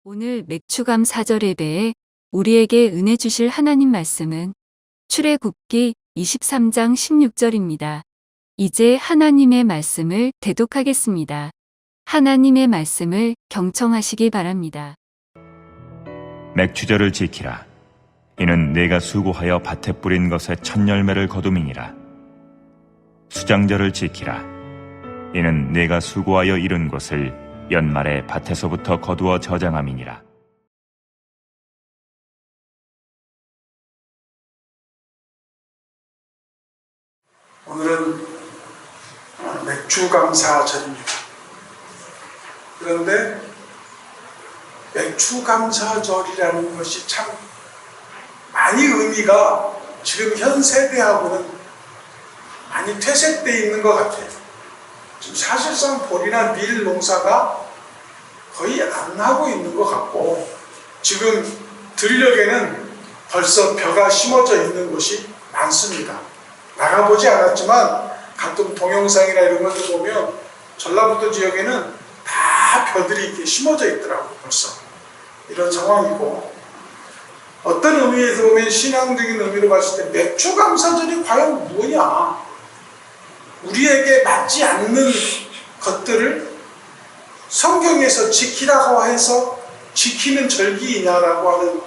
오늘 맥추감 사절 예배에 우리에게 은혜 주실 하나님 말씀은 출애굽기 23장 16절입니다. 이제 하나님의 말씀을 대독하겠습니다. 하나님의 말씀을 경청하시기 바랍니다. 맥추절을 지키라. 이는 내가 수고하여 밭에 뿌린 것의 첫 열매를 거둠이니라. 수장절을 지키라. 이는 내가 수고하여 이룬 것을 연말에 밭에서부터 거두어 저장함이니라. 오늘은 맥추감사절입니다. 그런데 맥추감사절이라는 것이 참 많이 의미가 지금 현 세대하고는 많이 퇴색되어 있는 것 같아요. 지금 사실상 보리나 밀 농사가 거의 안 하고 있는 것 같고, 지금 들녘에는 벌써 벼가 심어져 있는 곳이 많습니다. 나가보지 않았지만 가끔 동영상이나 이런 것들 보면 전라북도 지역에는 다 벼들이 이렇게 심어져 있더라고요. 벌써 이런 상황이고, 어떤 의미에서 보면 신앙적인 의미로 봤을 때 맥추감사절이 과연 뭐냐, 우리에게 맞지 않는 것들을 성경에서 지키라고 해서 지키는 절기이냐라고 하는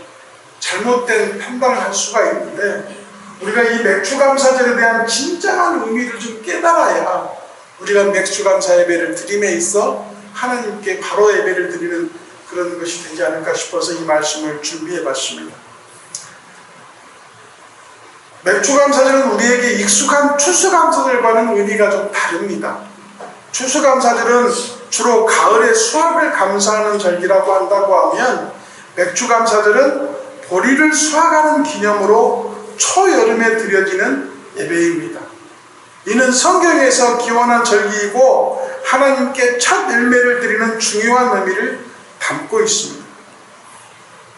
잘못된 판단을 할 수가 있는데, 우리가 이 맥추감사절에 대한 진정한 의미를 좀 깨달아야 우리가 맥추감사 예배를 드림에 있어 하나님께 바로 예배를 드리는 그런 것이 되지 않을까 싶어서 이 말씀을 준비해 봤습니다. 맥추감사절은 우리에게 익숙한 추수감사절과는 의미가 좀 다릅니다. 추수감사절은 주로 가을에 수확을 감사하는 절기라고 한다고 하면, 맥추감사절은 보리를 수확하는 기념으로 초여름에 드려지는 예배입니다. 이는 성경에서 기원한 절기이고 하나님께 첫 열매를 드리는 중요한 의미를 담고 있습니다.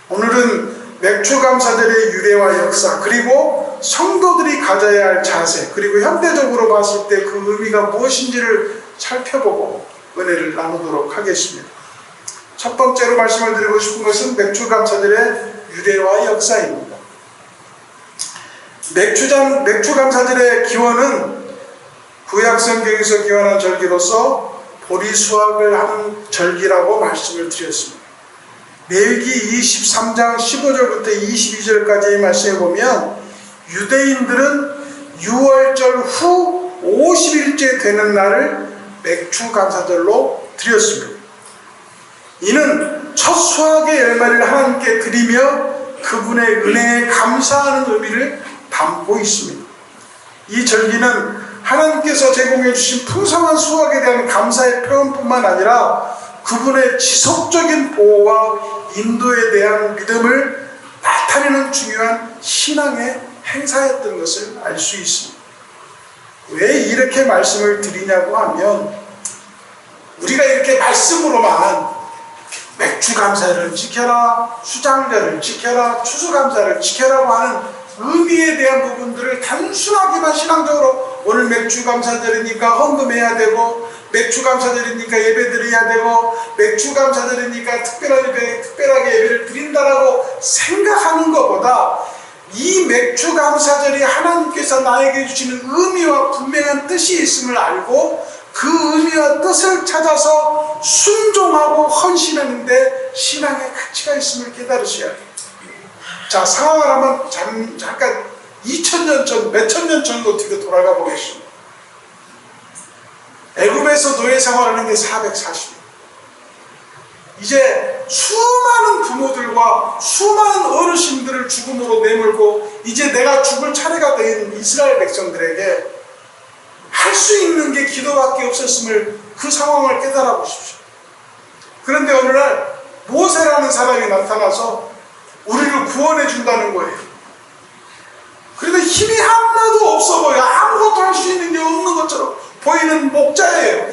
오늘은 맥추감사절의 유래와 역사, 그리고 성도들이 가져야 할 자세, 그리고 현대적으로 봤을 때 그 의미가 무엇인지를 살펴보고 은혜를 나누도록 하겠습니다. 첫 번째로 말씀을 드리고 싶은 것은 맥추감사절의 유래와 역사입니다. 맥추감사절의 기원은 구약성경에서 기원한 절기로서 보리 수확을 하는 절기라고 말씀을 드렸습니다. 레위기 23장 15절부터 22절까지의 말씀에 보면, 유대인들은 6월절 후 50일째 되는 날을 맥추감사절로 드렸습니다. 이는 첫 수확의 열매를 하나님께 드리며 그분의 은혜에 감사하는 의미를 담고 있습니다. 이 절기는 하나님께서 제공해 주신 풍성한 수확에 대한 감사의 표현뿐만 아니라 그분의 지속적인 보호와 인도에 대한 믿음을 나타내는 중요한 신앙의 행사였던 것을 알 수 있습니다. 왜 이렇게 말씀을 드리냐고 하면, 우리가 이렇게 말씀으로만 맥추감사를 지켜라, 수장절을 지켜라, 추수감사를 지켜라고 하는 의미에 대한 부분들을 단순하게만 신앙적으로 오늘 맥추감사절이니까 헌금해야 되고, 맥추감사절이니까 예배드려야 되고, 맥추감사절이니까 특별하게 예배를 드린다라고 생각하는 것보다, 이 맥추감사절이 하나님께서 나에게 주시는 의미와 분명한 뜻이 있음을 알고 그 의미와 뜻을 찾아서 순종하고 헌신하는데 신앙의 가치가 있음을 깨달으셔야 돼요. 자, 상황을 한번 잠깐 2000년 전, 몇천 년 전으로 뒤로 돌아가 보겠습니다. 애굽에서 노예 생활을 하는 게 440년. 이제 수많은 부모들과 수많은 어르신들을 죽음으로 내몰고 이제 내가 죽을 차례가 된 이스라엘 백성들에게 할 수 있는 게 기도밖에 없었음을, 그 상황을 깨달아 보십시오. 그런데 어느 날 모세라는 사람이 나타나서 우리를 구원해 준다는 거예요. 그런데 힘이 하나도 없어 보여. 아무것도 할 수 있는 게 없는 것처럼 보이는 목자예요.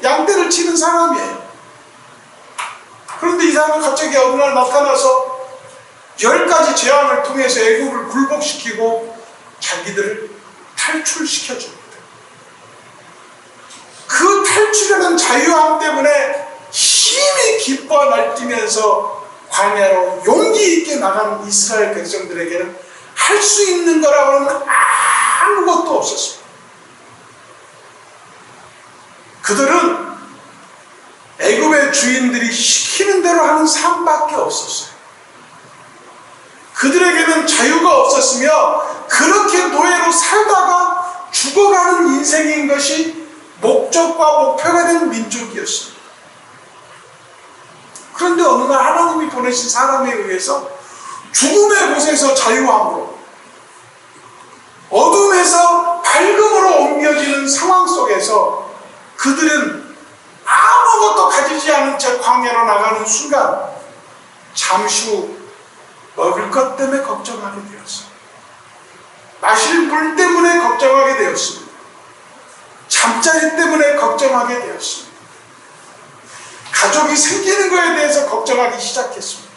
양떼를 치는 사람이에요. 그런데 이 사람은 갑자기 어느 날 나타나서 10가지 재앙을 통해서 애굽을 굴복시키고 자기들을 탈출시켜줍니다. 그 탈출하는 자유함 때문에 힘이 기뻐 날뛰면서 광야로 용기 있게 나가는 이스라엘 백성들에게는 할 수 있는 거라고는 아무것도 없었습니다. 그들은 애굽의 주인들이 시키는 대로 하는 삶밖에 없었어요. 그들에게는 자유가 없었으며 그렇게 노예로 살다가 죽어가는 인생인 것이 목적과 목표가 된 민족이었습니다. 그런데 어느 날 하나님이 보내신 사람에 의해서 죽음의 곳에서 자유함으로 어둠에서 밝음으로 옮겨지는 상황 속에서 그들은 아무것도 가지지 않은 채 광야로 나가는 순간 잠시 후 먹을 것 때문에 걱정하게 되었습니다. 마실 물 때문에 걱정하게 되었습니다. 잠자리 때문에 걱정하게 되었습니다. 가족이 생기는 것에 대해서 걱정하기 시작했습니다.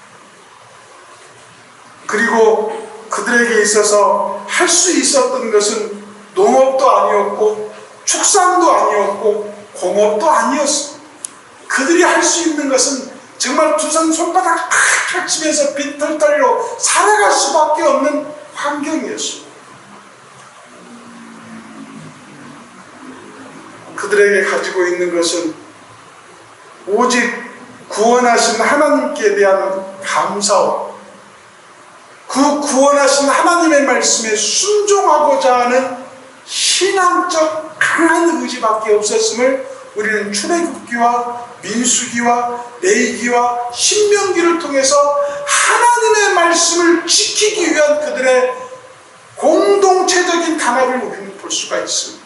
그리고 그들에게 있어서 할 수 있었던 것은 농업도 아니었고 축산도 아니었고 공업도 아니었습니다. 그들이 할 수 있는 것은 정말 두 손 손바닥 팍 치면서 빈털터리로 살아갈 수밖에 없는 환경이었습니다. 그들에게 가지고 있는 것은 오직 구원하신 하나님께 대한 감사와 그 구원하신 하나님의 말씀에 순종하고자 하는 신앙적 강한 의지밖에 없었음을 우리는 출애굽기와 민수기와 레위기와 신명기를 통해서 하나님의 말씀을 지키기 위한 그들의 공동체적인 단합을 우리는 볼 수가 있습니다.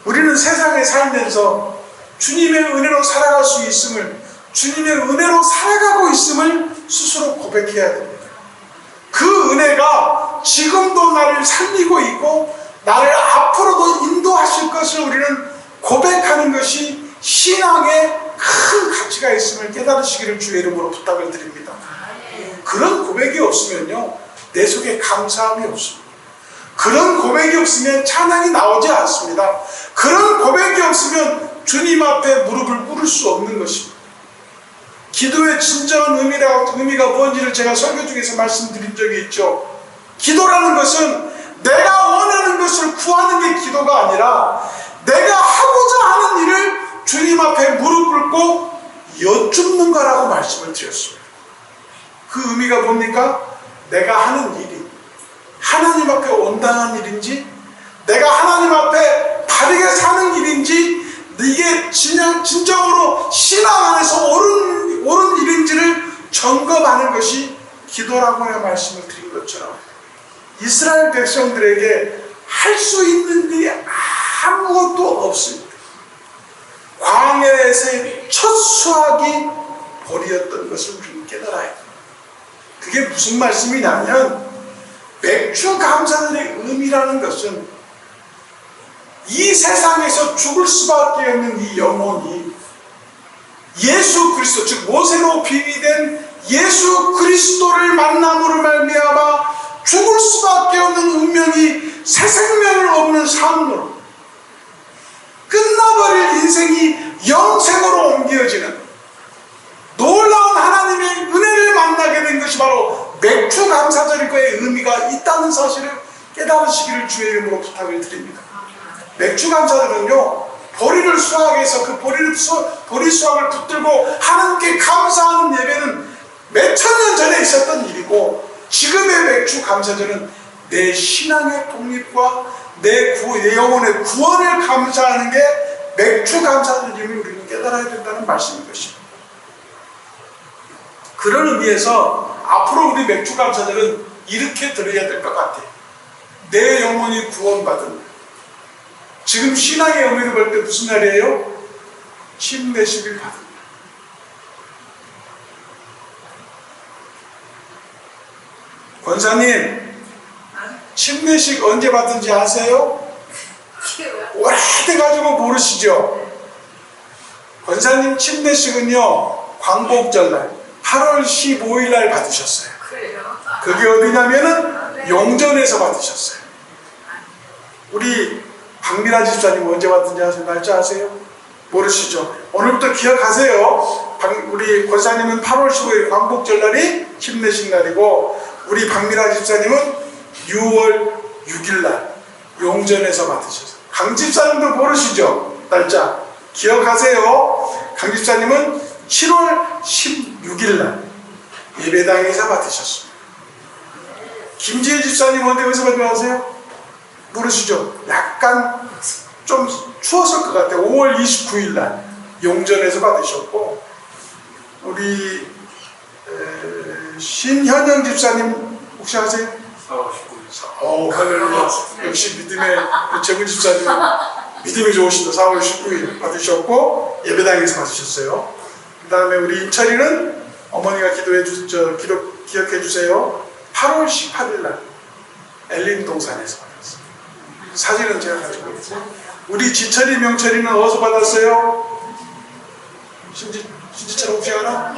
우리는 세상에 살면서 주님의 은혜로 살아갈 수 있음을, 주님의 은혜로 살아가고 있음을 스스로 고백해야 됩니다. 그 은혜가 지금도 나를 살리고 있고 나를 앞으로도 인도하실 것을 우리는 고백하는 것이 신앙에 큰 가치가 있음을 깨달으시기를 주의 이름으로 부탁을 드립니다. 그런 고백이 없으면요, 내 속에 감사함이 없습니다. 그런 고백이 없으면 찬양이 나오지 않습니다. 그런 고백이 없으면 주님 앞에 무릎을 꿇을 수 없는 것입니다. 기도의 진정한 의미가 뭔지를 제가 설교 중에서 말씀드린 적이 있죠. 기도라는 것은 내가 원하는 것을 구하는 게 기도가 아니라 내가 하고자 하는 일을 주님 앞에 무릎 꿇고 여쭙는 거라고 말씀을 드렸습니다. 그 의미가 뭡니까? 내가 하는 일이 하나님 앞에 온당한 일인지, 내가 하나님 앞에 바르게 사는 일인지, 이게 진정으로 신앙 안에서 옳은 일인지를 점검하는 것이 기도라고 말씀을 드린 것처럼 이스라엘 백성들에게 할 수 있는 일이 아무것도 없습니다. 광야에서의 첫 수확이 벌이었던 것을 우리는 깨달아야 합니다. 그게 무슨 말씀이냐면 맥주 감사절의 의미라는 것은 이 세상에서 죽을 수밖에 없는 이 영혼이 예수 그리스도, 즉 모세로 비비된 예수 그리스도를 만남으로 말미암아 죽을 수밖에 없는 운명이 새 생명을 얻는 삶으로 끝나버릴 인생이 영생으로 옮겨지는 놀라운 하나님의 은혜를 만나게 된 것이 바로 맥주 감사절일 거에 의미가 있다는 사실을 깨달으시기를 주의 이름으로 부탁을 드립니다. 맥주 감사절은요, 보리를 수확해서 그 보리 수확을 붙들고 하나님께 감사하는 예배는 몇천 년 전에 있었던 일이고, 지금의 맥주 감사절은 내 신앙의 독립과 내 영혼의 구원을 감사하는 게 맥주 감사절임을 우리는 깨달아야 된다는 말씀인 것입니다. 그런 의미에서 앞으로 우리 맥주 감사절은 이렇게 들어야 될 것 같아요. 내 영혼이 구원받은, 지금 신앙의 의미를 볼 때 무슨 날이에요? 침례식을 받은 날. 권사님, 침례식 언제 받은지 아세요? 오래돼가지고 모르시죠? 권사님 침례식은요, 광복절날 8월 15일 날 받으셨어요. 그게 어디냐면은 용전에서 받으셨어요. 우리 박미라 집사님 언제 왔든지 아세요? 날짜 아세요? 모르시죠? 오늘부터 기억하세요. 우리 권사님은 8월 15일 광복절날이 힘내신 날이고, 우리 박미라 집사님은 6월 6일날 용전에서 받으셨어요. 강 집사님도 모르시죠? 날짜 기억하세요. 강 집사님은 7월 16일날 예배당에서 받으셨습니다. 김지혜 집사님 언제 어디서 받으세요? 모르시죠? 약간 좀 추웠을 것 같아요. 5월 29일날 용전에서 받으셨고, 우리 신현영 집사님 혹시 아세요? 4월 19일. 할렐루야. 역시 믿음의 정은 집사님 믿음이 좋으신다. 4월 19일 받으셨고 예배당에서 받으셨어요. 그 다음에 우리 임철이는 어머니가 기억해 주세요. 8월 18일날 엘린 동산에서 받았어요. 사진은 제가 가지고 있어요. 우리 지철이 명철이는 어디서 받았어요? 신지철 혹시 알아?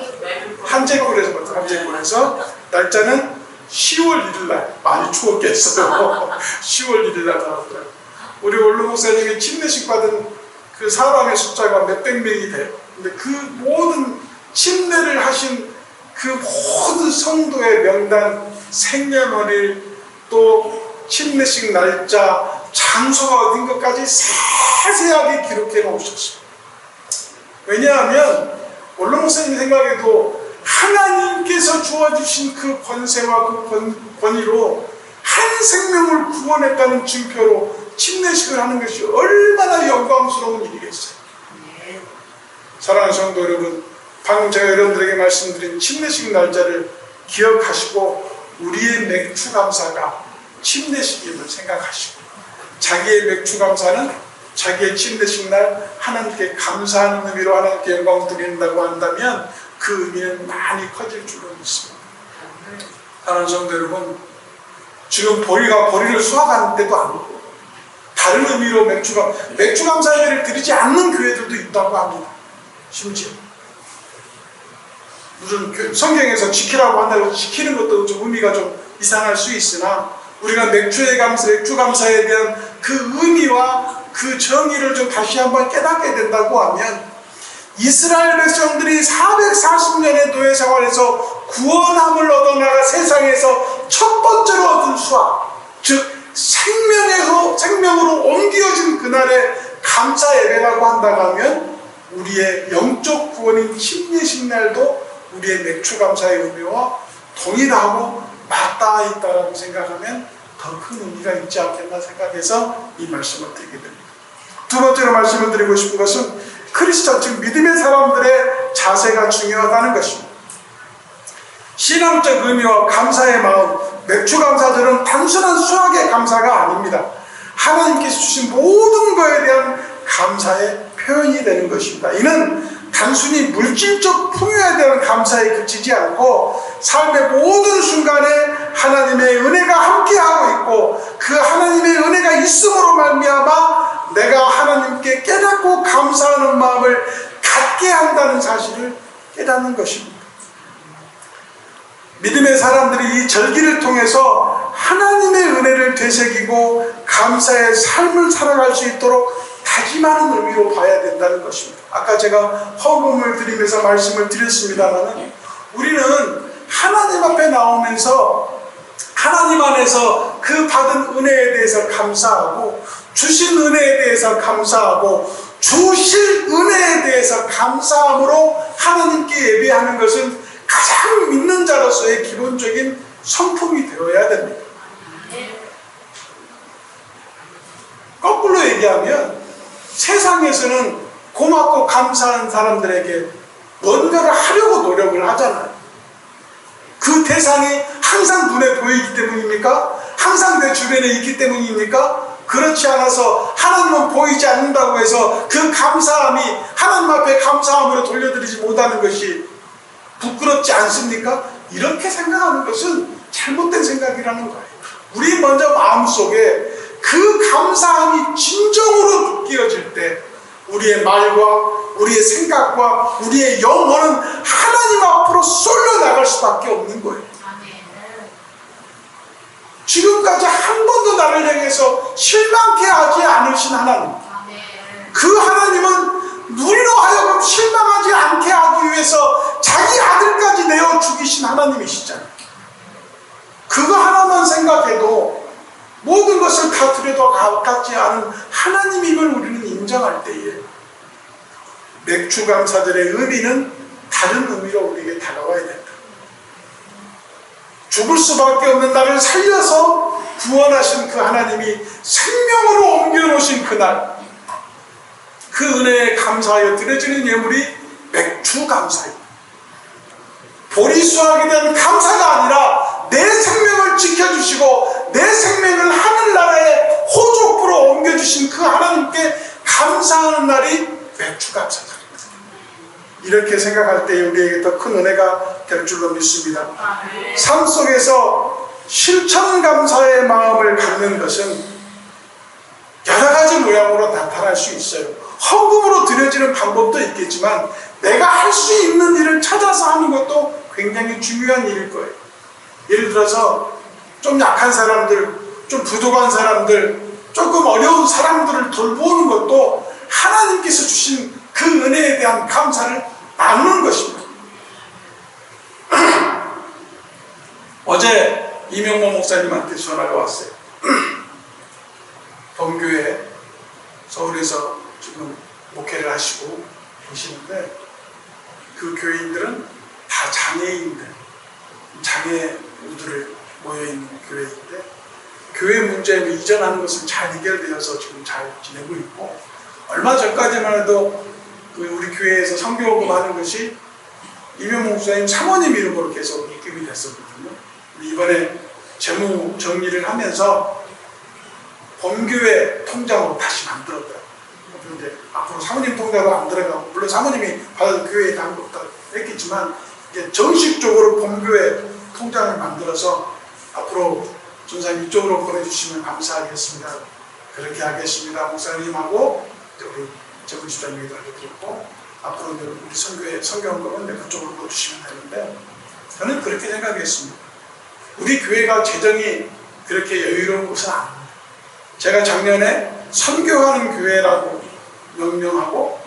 한제골에서 받았어요. 한제골에서. 날짜는 10월 1일날. 많이 추웠겠어요. 10월 1일날 받았어요. 우리 원로 목사님이 침례식 받은 그 사람의 숫자가 몇백 명이 돼요. 근데 그 모든 침례를 하신 그 모든 성도의 명단, 생년월일, 또 침례식 날짜, 장소가 어딘 것까지 세세하게 기록해 놓으셨어요. 왜냐하면 원로 목사님 생각에도 하나님께서 주어주신 그 권세와 그 권위로 한 생명을 구원했다는 증표로 침례식을 하는 것이 얼마나 영광스러운 일이겠어요. 사랑하는 성도 여러분, 방금 제가 여러분들에게 말씀드린 침례식 날짜를 기억하시고 우리의 맥주 감사가 침례식임을 생각하시고, 자기의 맥주 감사는 자기의 침례식 날 하나님께 감사하는 의미로 하나님께 영광을 드린다고 한다면 그 의미는 많이 커질 줄로 믿습니다. 사랑하는 성도 여러분, 지금 보리를 수확하는 때도 아니고 다른 의미로 맥주 감사 예배를 드리지 않는 교회들도 있다고 합니다. 심지어 무슨 성경에서 지키라고 한다고 지키는 것도 좀 의미가 좀 이상할 수 있으나, 우리가 맥주 감사에 대한 그 의미와 그 정의를 좀 다시 한번 깨닫게 된다고 하면, 이스라엘 백성들이 440년의 노예 생활에서 구원함을 얻어나가 세상에서 첫 번째로 얻은 수확, 즉 생명으로 옮겨진 그날의 감사 예배라고 한다고 하면, 우리의 영적 구원인 침례식 날도 우리의 맥주 감사의 의미와 동일하고 맞닿아 있다고 생각하면 더 큰 의미가 있지 않겠나 생각해서 이 말씀을 드리게 됩니다. 두 번째로 말씀을 드리고 싶은 것은 크리스천, 즉 믿음의 사람들의 자세가 중요하다는 것입니다. 신앙적 의미와 감사의 마음, 맥주 감사들은 단순한 수학의 감사가 아닙니다. 하나님께서 주신 모든 것에 대한 감사의 표현이 되는 것입니다. 이는 단순히 물질적 풍요에 대한 감사에 그치지 않고 삶의 모든 순간에 하나님의 은혜가 함께하고 있고, 그 하나님의 은혜가 있음으로 말미암아 내가 하나님께 깨닫고 감사하는 마음을 갖게 한다는 사실을 깨닫는 것입니다. 믿음의 사람들이 이 절기를 통해서 하나님의 은혜를 되새기고 감사의 삶을 살아갈 수 있도록 다짐하는 의미로 봐야 된다는 것입니다. 아까 제가 헌금을 드리면서 말씀을 드렸습니다만, 우리는 하나님 앞에 나오면서 하나님 안에서 그 받은 은혜에 대해서 감사하고, 주신 은혜에 대해서 감사하고, 주실 은혜에 대해서 감사함으로 하나님께 예배하는 것은 가장 믿는 자로서의 기본적인 성품이 되어야 됩니다. 거꾸로 얘기하면 세상에서는 고맙고 감사한 사람들에게 뭔가를 하려고 노력을 하잖아요. 그 대상이 항상 눈에 보이기 때문입니까? 항상 내 주변에 있기 때문입니까? 그렇지 않아서 하나님은 보이지 않는다고 해서 그 감사함이 하나님 앞에 감사함으로 돌려드리지 못하는 것이 부끄럽지 않습니까? 이렇게 생각하는 것은 잘못된 생각이라는 거예요. 우리 먼저 마음속에 그 감사함이 진정으로 느껴질 때 우리의 말과 우리의 생각과 우리의 영혼은 하나님 앞으로 쏠려 나갈 수밖에 없는 거예요. 지금까지 한 번도 나를 향해서 실망케 하지 않으신 하나님, 그 하나님은 우리로 하여금 실망하지 않게 하기 위해서 자기 아들까지 내어 죽이신 하나님이시잖아요. 그거 하나만 생각해도 모든 것을 다 들여도 가깝지 않은 하나님임을 우리는 인정할 때에 맥주감사절의 의미는 다른 의미로 우리에게 다가와야 된다. 죽을 수밖에 없는 나를 살려서 구원하신 그 하나님이 생명으로 옮겨놓으신 그날, 그 은혜에 감사하여 드려지는 예물이 맥주감사입니다. 보리수확에 대한 감사가 아니라 내 생명을 지켜주시고 내 생명을 하늘나라의 호족부로 옮겨주신 그 하나님께 감사하는 날이 맥주감사절입니다. 이렇게 생각할 때 우리에게 더 큰 은혜가 될 줄로 믿습니다. 삶 속에서 실천감사의 마음을 갖는 것은 여러 가지 모양으로 나타날 수 있어요. 헌금으로 드려지는 방법도 있겠지만 내가 할 수 있는 일을 찾아서 하는 것도 굉장히 중요한 일일 거예요. 예를 들어서 좀 약한 사람들, 좀 부족한 사람들, 조금 어려운 사람들을 돌보는 것도 하나님께서 주신 그 은혜에 대한 감사를 나누는 것입니다. 어제 이명모 목사님한테 전화가 왔어요. 범교회 서울에서 지금 목회를 하시고 계시는데 그 교인들은 다 장애인들, 장애우들을 모여있는 교회인데 교회 문제를 이전하는 것은 잘 해결되어서 지금 잘 지내고 있고, 얼마 전까지만 해도 우리 교회에서 선교금 하는 것이 이명모 목사님 사모님 이름으로 계속 입금이 됐었거든요. 이번에 재무 정리를 하면서 본교회 통장으로 다시 만들었더라고요. 그런데 앞으로 사모님 통장으로 안 들어가고, 물론 사모님이 받은 교회에 간 것도 했겠지만 이제 정식적으로 본교회 통장을 만들어서 앞으로 전사님 이쪽으로 보내주시면 감사하겠습니다. 그렇게 하겠습니다. 목사님하고 우리 재무집사님에도 알려드렸고, 앞으로 우리 선교회 선교헌금은 그쪽으로 넣어주시면 되는데, 저는 그렇게 생각했습니다. 우리 교회가 재정이 그렇게 여유로운 것은 아닙니다. 제가 작년에 선교하는 교회라고 명명하고,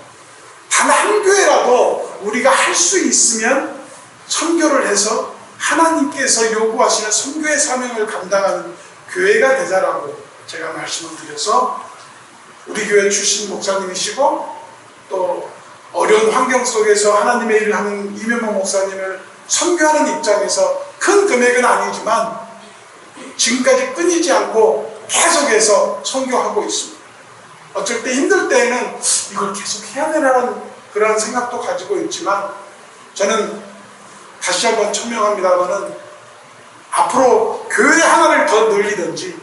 단 한 교회라도 우리가 할 수 있으면 선교를 해서 하나님께서 요구하시는 선교의 사명을 감당하는 교회가 되자라고 제가 말씀을 드려서, 우리 교회 출신 목사님이시고 또 어려운 환경 속에서 하나님의 일을 하는 이명모 목사님을 선교하는 입장에서 큰 금액은 아니지만 지금까지 끊이지 않고 계속해서 선교하고 있습니다. 어쩔 때 힘들 때에는 이걸 계속 해야 되나라는 그런 생각도 가지고 있지만, 저는 다시 한번 천명합니다마는 앞으로 교회 하나를 더 늘리든지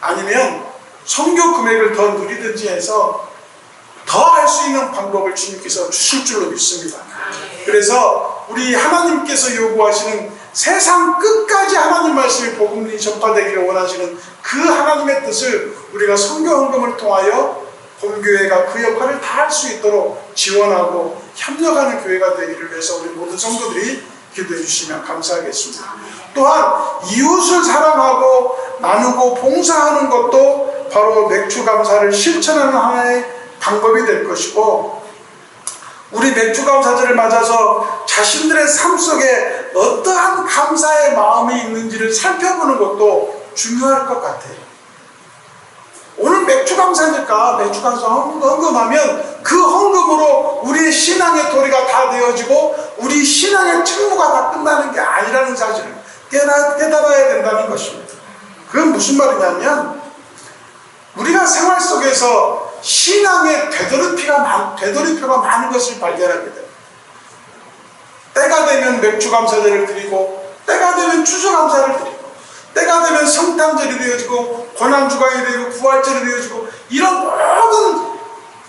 아니면 선교 금액을 더 늘리든지 해서 더 할 수 있는 방법을 주님께서 주실 줄로 믿습니다. 그래서 우리 하나님께서 요구하시는 세상 끝까지 하나님 말씀이 복음이 전파되기를 원하시는 그 하나님의 뜻을 우리가 선교헌금을 통하여 본교회가 그 역할을 다 할 수 있도록 지원하고 협력하는 교회가 되기를 위해서 우리 모든 성도들이 기도해 주시면 감사하겠습니다. 또한 이웃을 사랑하고 나누고 봉사하는 것도 바로 맥주감사를 실천하는 하나의 방법이 될 것이고, 우리 맥주감사절을 맞아서 자신들의 삶 속에 어떠한 감사의 마음이 있는지를 살펴보는 것도 중요할 것 같아요. 오늘 맥주감사니까 맥주감사 헌금하면 그 헌금으로 우리의 신앙의 도리가 다 되어지고 우리 신앙의 책무가 다 끝나는 게 아니라는 사실을 깨달아야 된다는 것입니다. 그건 무슨 말이냐면, 우리가 생활 속에서 신앙의 되돌이표가 많은 것을 발견하게 됩니다. 때가 되면 맥주감사절을 드리고, 때가 되면 추수감사를 드리고, 때가 되면 성탄절이 되어지고, 고난주간이 되고, 부활절이 되어지고, 이런 모든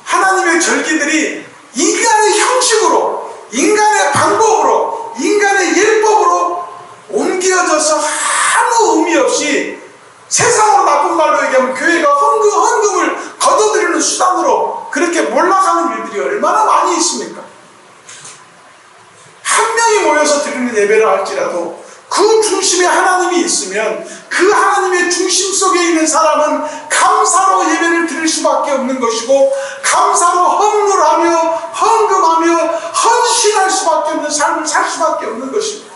하나님의 절기들이 인간의 형식으로, 인간의 방법으로, 인간의 율법으로 옮겨져서 아무 의미 없이, 세상으로 나쁜 말로 얘기하면 교회가 헌금을 거둬들이는 수단으로 그렇게 몰락하는 일들이 얼마나 많이 있습니까? 한 명이 모여서 드리는 예배를 할지라도 그 중심에 하나님이 있으면 그 하나님의 중심 속에 있는 사람은 감사로 예배를 드릴 수밖에 없는 것이고 감사로 헌물하며 헌금하며 헌신할 수밖에 없는 삶을 살 수밖에 없는 것입니다.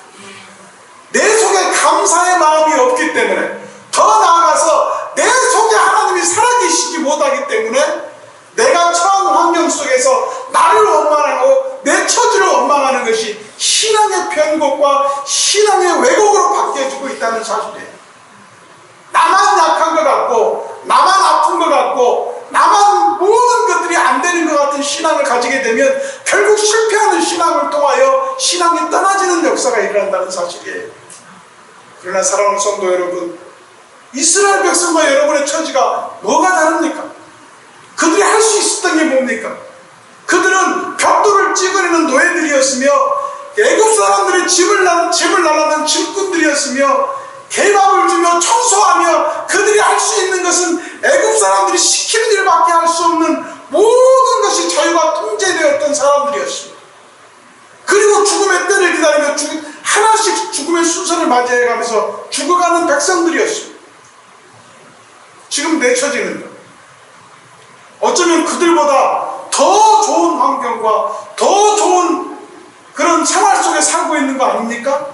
내 속에 감사의 마음이 없기 때문에, 더 나아가서 내 속에 하나님이 살아계시지 못하기 때문에 내가 처한 환경 속에서 나를 원망하고 내 처지를 원망하는 것이 신앙의 변곡과 신앙의 왜곡으로 바뀌어지고 있다는 사실이에요. 나만 약한 것 같고 나만 아픈 것 같고 나만 모든 것들이 안 되는 것 같은 신앙을 가지게 되면 결국 실패하는 신앙을 통하여 신앙이 떠나지는 역사가 일어난다는 사실이에요. 그러나 사랑하는 성도 여러분, 이스라엘 백성과 여러분의 처지가 뭐가 다릅니까? 그들이 할 수 있었던 게 뭡니까? 그들은 벽돌을 찍어내는 노예들이었으며 애굽 사람들의 집을 날라는 짐꾼들이었으며 개밥을 주며 청소하며 그들이 할 수 있는 것은 애굽 사람들이 시키는 일밖에 할 수 없는 모든 것이 자유가 통제되었던 사람들이었습니다. 그리고 죽음의 때를 기다리며 하나씩 죽음의 순서를 맞이해가면서 죽어가는 백성들이었습니다. 지금 내 처지는 어쩌면 그들보다 더 좋은 환경과 더 좋은 그런 생활 속에 살고 있는 거 아닙니까?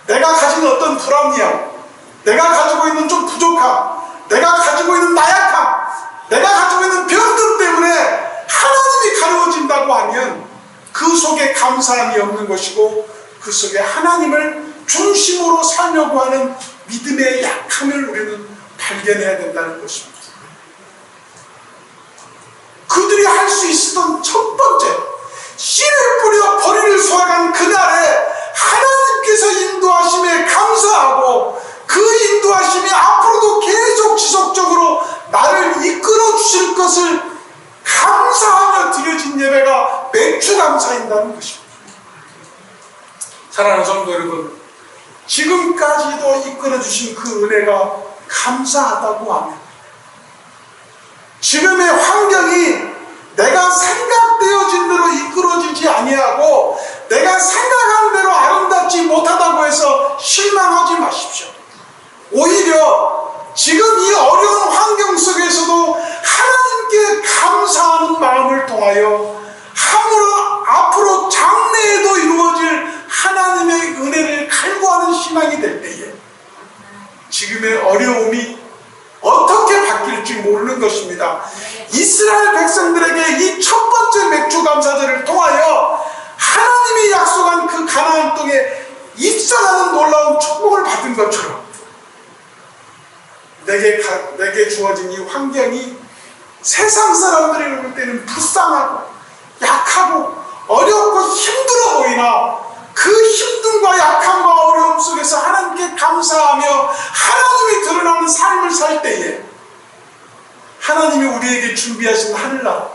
내가 가진 어떤 불합리함, 내가 가지고 있는 좀 부족함, 내가 가지고 있는 나약함, 내가 가지고 있는 병들 때문에 하나님이 가려워진다고 하면 그 속에 감사함이 없는 것이고 그 속에 하나님을 중심으로 살려고 하는 믿음의 약함을 우리는 발견해야 된다는 것입니다. 그들이 할 수 있었던 첫 번째, 씨를 뿌려 벌이를 쏘아간 그날에 하나님께서 인도하심에 감사하고 그 인도하심이 앞으로도 계속 지속적으로 나를 이끌어 주실 것을 감사하며 드려진 예배가 맥주감사인다는 것입니다. 사랑하는 성도 여러분, 지금까지도 이끌어 주신 그 은혜가 감사하다고 하면 지금의 환경이 내가 생각되어진 대로 이끌어지지 아니하고 내가 생각한 대로 아름답지 못하다고 해서 실망하지 마십시오. 오히려 지금 이 어려운 환경 속에서도 하나님께 감사하는 마음을 통하여 앞으로 장래에도 이루어질 하나님의 은혜를 갈구하는 신앙이 될 때에 지금의 어려움이 어떻게 바뀔지 모르는 것입니다. 이스라엘 백성들에게 이 첫 번째 맥주 감사절을 통하여 하나님이 약속한 그 가나안 땅에 입성하는 놀라운 축복을 받은 것처럼 내게 주어진 이 환경이 세상 사람들이 볼 때는 불쌍하고 약하고 어렵고 힘들어 보이나 그 힘듦과 약함과 어려움 속에서 하나님께 감사하며 하나님이 드러나는 삶을 살 때에 하나님이 우리에게 준비하신 하늘나라,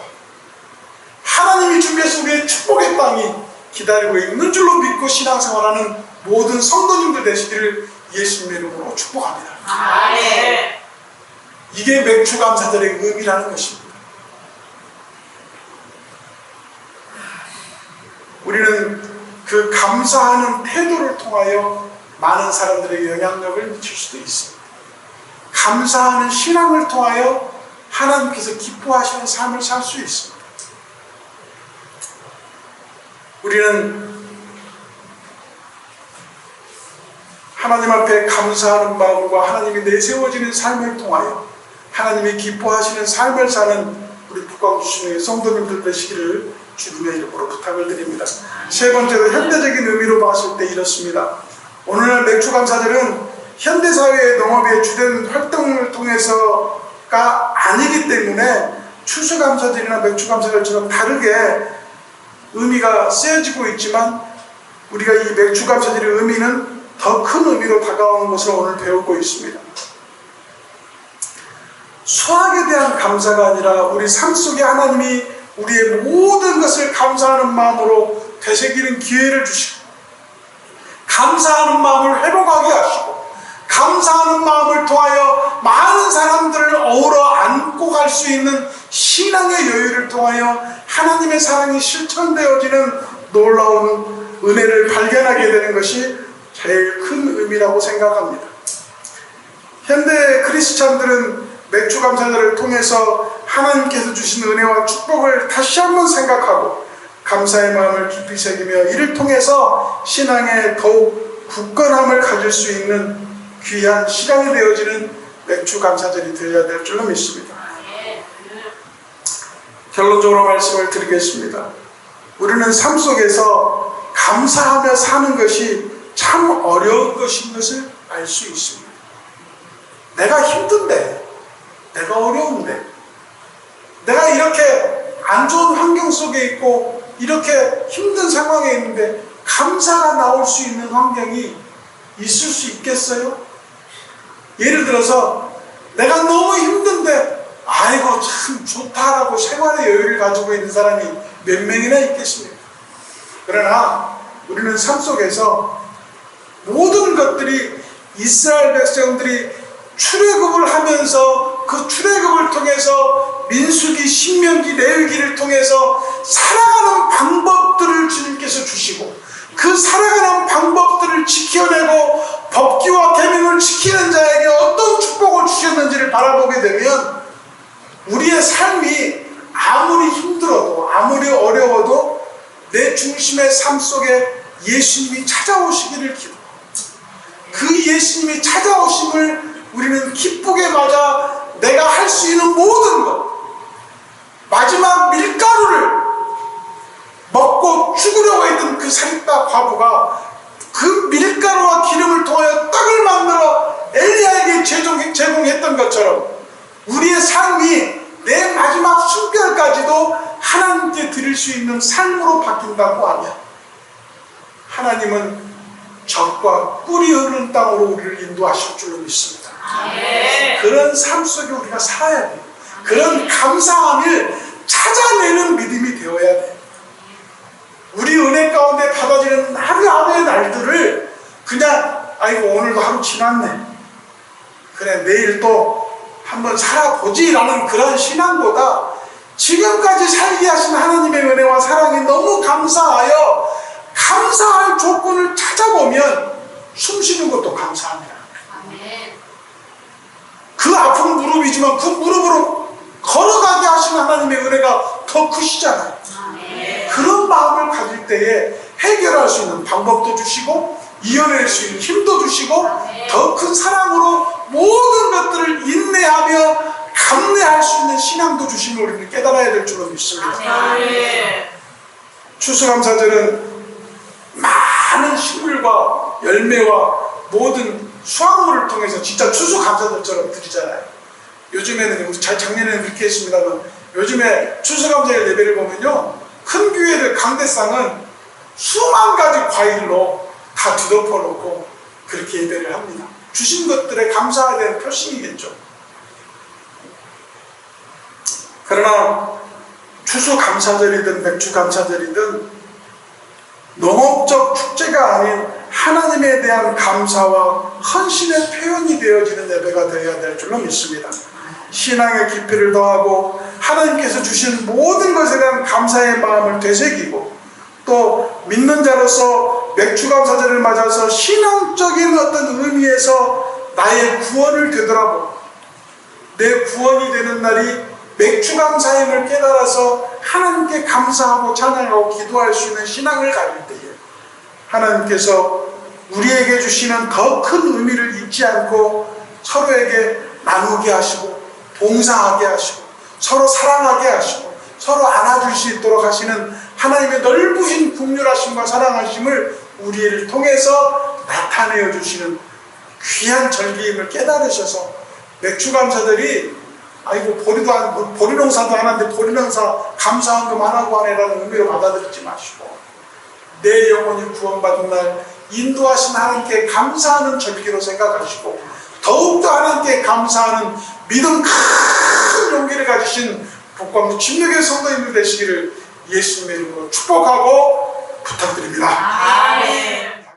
하나님이 준비하신 우리의 축복의 땅이 기다리고 있는 줄로 믿고 신앙생활하는 모든 성도님들 되시기를 예수님의 이름으로 축복합니다. 아멘. 이게 맥주감사절의 의미라는 것입니다. 우리는 그 감사하는 태도를 통하여 많은 사람들에게 영향력을 미칠 수도 있습니다. 감사하는 신앙을 통하여 하나님께서 기뻐하시는 삶을 살 수 있습니다. 우리는 하나님 앞에 감사하는 마음과 하나님이 내세워지는 삶을 통하여 하나님이 기뻐하시는 삶을 사는 우리 북광주신의 성도님들 되시기를 주님의 이름으로 부탁을 드립니다. 세 번째로 현대적인 의미로 봤을 때 이렇습니다. 오늘날 맥주감사절은 현대사회의 농업의 주된 활동을 통해서가 아니기 때문에 추수감사절이나 맥주감사절처럼 다르게 의미가 쓰여지고 있지만 우리가 이 맥주감사절의 의미는 더 큰 의미로 다가오는 것을 오늘 배우고 있습니다. 수확에 대한 감사가 아니라 우리 삶 속에 하나님이 우리의 모든 것을 감사하는 마음으로 되새기는 기회를 주시고 감사하는 마음을 회복하게 하시고 감사하는 마음을 통하여 많은 사람들을 어우러 안고 갈 수 있는 신앙의 여유를 통하여 하나님의 사랑이 실천되어지는 놀라운 은혜를 발견하게 되는 것이 제일 큰 의미라고 생각합니다. 현대 크리스찬들은 맥주감사절을 통해서 하나님께서 주신 은혜와 축복을 다시 한번 생각하고 감사의 마음을 깊이 새기며 이를 통해서 신앙에 더욱 굳건함을 가질 수 있는 귀한 시간이 되어지는 맥주감사절이 되어야 될 줄로 믿습니다. 결론적으로 말씀을 드리겠습니다. 우리는 삶 속에서 감사하며 사는 것이 참 어려운 것인 것을 알 수 있습니다. 내가 힘든데, 내가 어려운데, 내가 이렇게 안 좋은 환경 속에 있고 이렇게 힘든 상황에 있는데 감사가 나올 수 있는 환경이 있을 수 있겠어요? 예를 들어서 내가 너무 힘든데 아이고 참 좋다라고 생활의 여유를 가지고 있는 사람이 몇 명이나 있겠습니까? 그러나 우리는 삶 속에서 모든 것들이 이스라엘 백성들이 출애굽을 하면서 그 출애굽을 통해서 민수기, 신명기, 레위기를 통해서 살아가는 방법들을 주님께서 주시고 그 살아가는 방법들을 지켜내고 법규와 계명을 지키는 자에게 어떤 축복을 주셨는지를 바라보게 되면 우리의 삶이 아무리 힘들어도 아무리 어려워도 내 중심의 삶 속에 예수님이 찾아오시기를 기도합니다. 그 예수님이 찾아오심을 우리는 기쁘게 맞아 내가 할 수 있는 모든 것, 마지막 밀가루를 먹고 죽으려고 했던 그 사립다 과부가 그 밀가루와 기름을 통하여 떡을 만들어 엘리야에게 제공했던 것처럼 우리의 삶이 내 마지막 숨결까지도 하나님께 드릴 수 있는 삶으로 바뀐다고 하면 하나님은 적과 꿀이 흐르는 땅으로 우리를 인도하실 줄로 믿습니다. 그런 삶 속에 우리가 살아야 돼요. 그런 감사함을 찾아내는 믿음이 되어야 돼요. 우리 은혜 가운데 받아지는 하루하루의 날들을 그냥 아이고 오늘도 하루 지났네, 그래 내일 또 한번 살아보지 라는 그런 신앙보다 지금까지 살게 하신 하나님의 은혜와 사랑이 너무 감사하여 감사할 조건을 찾아보면 숨쉬는 것도 감사합니다. 그 아픈 무릎이지만 그 무릎으로 걸어가게 하신 하나님의 은혜가 더 크시잖아요. 그런 마음을 가질 때에 해결할 수 있는 방법도 주시고 이겨낼 수 있는 힘도 주시고 더 큰 사랑으로 모든 것들을 인내하며 감내할 수 있는 신앙도 주시면 우리는 깨달아야 될 줄로 믿습니다. 추수감사절은 많은 식물과 열매와 모든 수확물을 통해서 진짜 추수감사절처럼 드리잖아요. 요즘에는 작년에는 그렇게 했습니다만 요즘에 추수감사절 예배를 보면요, 큰 교회들 강대상은 수만 가지 과일로 다 뒤덮어 놓고 그렇게 예배를 합니다. 주신 것들에 감사해야 되는 표식이겠죠. 그러나 추수감사절이든 맥주감사절이든 농업적 축제가 아닌 하나님에 대한 감사와 헌신의 표현이 되어지는 예배가 되어야 될 줄로 믿습니다. 신앙의 깊이를 더하고 하나님께서 주신 모든 것에 대한 감사의 마음을 되새기고 또 믿는 자로서 맥주감사절을 맞아서 신앙적인 어떤 의미에서 나의 구원을 되돌아보고 내 구원이 되는 날이 맥주감사임을 깨달아서 하나님께 감사하고 찬양하고 기도할 수 있는 신앙을 가질 때에 하나님께서 우리에게 주시는 더 큰 의미를 잊지 않고 서로에게 나누게 하시고 봉사하게 하시고 서로 사랑하게 하시고 서로 안아줄 수 있도록 하시는 하나님의 넓으신 긍휼하심과 사랑하심을 우리를 통해서 나타내어 주시는 귀한 절기임을 깨달으셔서 맥주감사들이 아이고 보리농사도 안 하는데 보리농사 감사헌금 안 하고 하네라는 의미로 받아들이지 마시고 내 영혼이 구원받은 날 인도하신 하나님께 감사하는 절기로 생각하시고 더욱더 하나님께 감사하는 믿음 큰 용기를 가지신 복광 침례교회 성도님들 되시기를 예수님의 이름으로 축복하고 부탁드립니다. 아멘.